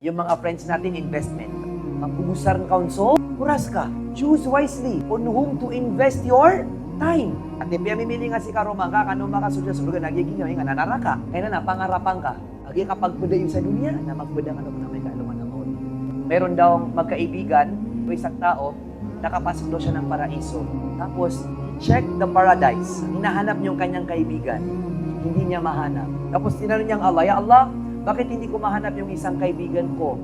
Yung mga friends natin, investment. Mapugusar ng kaunso, kuras ka. Choose wisely on whom to invest your time. At ipiyamimili nga si Karoma ka, kano makasudya sa lugar, nagiging nga nanaraka. Kaya na, pangarapan ka. Agi kapag yung sa dunia, na magbada ka na may kailangan na maon. Meron daw magkaibigan, o isang tao, nakapasok daw siya ng paraiso. Tapos, check the paradise. Hinahanap niyong kanyang kaibigan. Hindi niya mahanap. Tapos tinanong niya Allah, Ya Allah, bakit hindi ko mahanap yung isang kaibigan ko?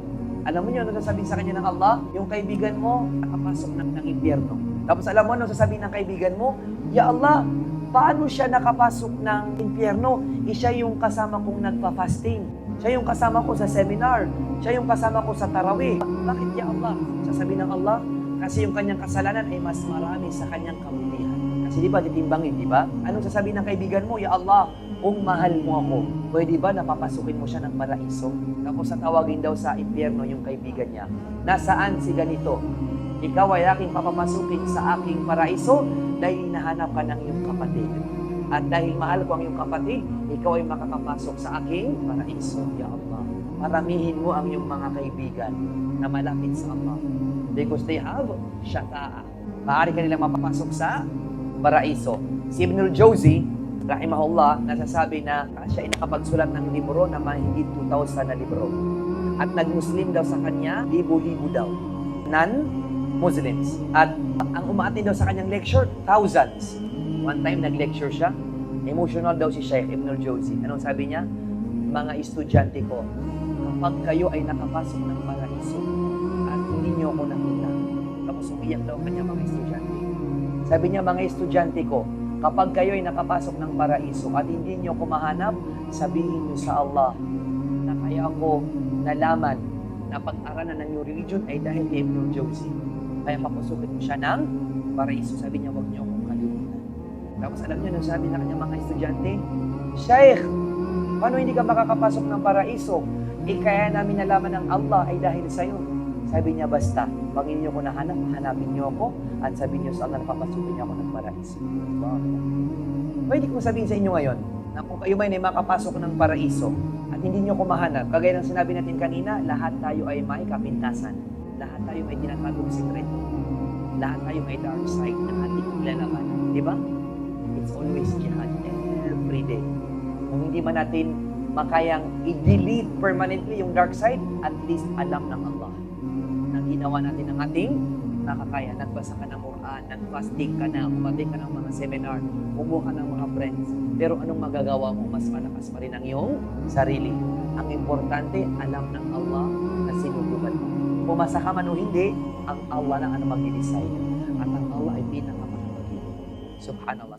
Alam mo niyo, ano sasabihin sa kanya ng Allah? Yung kaibigan mo, nakapasok ng impyerno. Tapos alam mo, ano sasabihin ng kaibigan mo? Ya Allah, paano siya nakapasok ng impyerno? Siya yung kasama kong nagpa-fasting. Siya yung kasama ko sa seminar. Siya yung kasama ko sa tarawih. Bakit Ya Allah? Sasabihin ng Allah, kasi yung kanyang kasalanan ay mas marami sa kanyang kabutihan. Kasi di ba, titimbangin, di ba? Anong sasabihin ng kaibigan mo? Ya Allah, kung mahal mo ako, pwede ba napapasukin mo siya ng paraiso? Tapos tawagin daw sa impyerno yung kaibigan niya. Nasaan si ganito? Ikaw ay aking papapasukin sa aking paraiso dahil hinahanap ka ng iyong kapatid. At dahil mahal ko ang iyong kapatid, ikaw ay makakapasok sa aking paraiso. Ya Allah, maramihin mo ang iyong mga kaibigan na malapit sa Allah. Because they have shata'a. Maaari ka nilang mapapasok sa paraiso. Si Ibn al-Jawzi, rahimahullah, nasasabi na siya ay nakapagsulat ng libro na mahigit 2,000 na libro. At nag-Muslim daw sa kanya, libo-libo daw. Non-Muslims. At ang umaattend daw sa kanyang lecture, thousands. One time nag-lecture siya, emotional daw si Sheikh Ibn al-Jawzi. Anong sabi niya? Mga estudyante ko, kapag kayo ay nakapasok ng paraiso at hindi niyo ako nakita, tapos umiyak daw kanya mga estudyante. Sabi niya, mga estudyante ko, kapag kayo ay nakapasok ng paraiso at hindi niyo ko mahanap, sabihin niyo sa Allah na kaya ako nalaman na pag-aralan ng new religion ay dahil kay Ibn al-Jawzi. Kaya papasukin mo siya ng paraiso. Sabi niya, huwag niyo akong kalimutan. Tapos alam niyo, nung sabi na kanyang mga estudyante, Sheikh, paano hindi ka makakapasok ng paraiso? Kaya namin nalaman ng Allah ay dahil sa'yo. Sabi niya, basta, pag hindi niyo ko nahanap, hanapin niyo ako at sabihin niyo sa Allah na papasukin niyo ako ng paraiso. Pwede kong sabihin sa inyo ngayon na kung kayo may makapasok ng paraiso at hindi niyo ko mahanap, kagaya ng sinabi natin kanina, lahat tayo ay may kapintasan. Lahat tayo may tinatagong sikreto. Lahat tayo may dark side na ating ilalabanan. Di ba? It's always jihad every day. Kung hindi man natin makayang i-delete permanently yung dark side, at least alam ng Allah na ginawa natin ang ating nakakaya. Nagbasa ka ng Quran, nag-fasting ka na, umati ka ng mga seminar, kumuha ka ng mga friends. Pero anong magagawa mo? Mas malakas pa rin ang iyong sarili. Ang importante, alam ng Allah na sinubukan mo. Pumasa ka man o hindi, ang Allah lang ang mag-decide. At ang Allah ay pinakamakapagin. Subhanallah.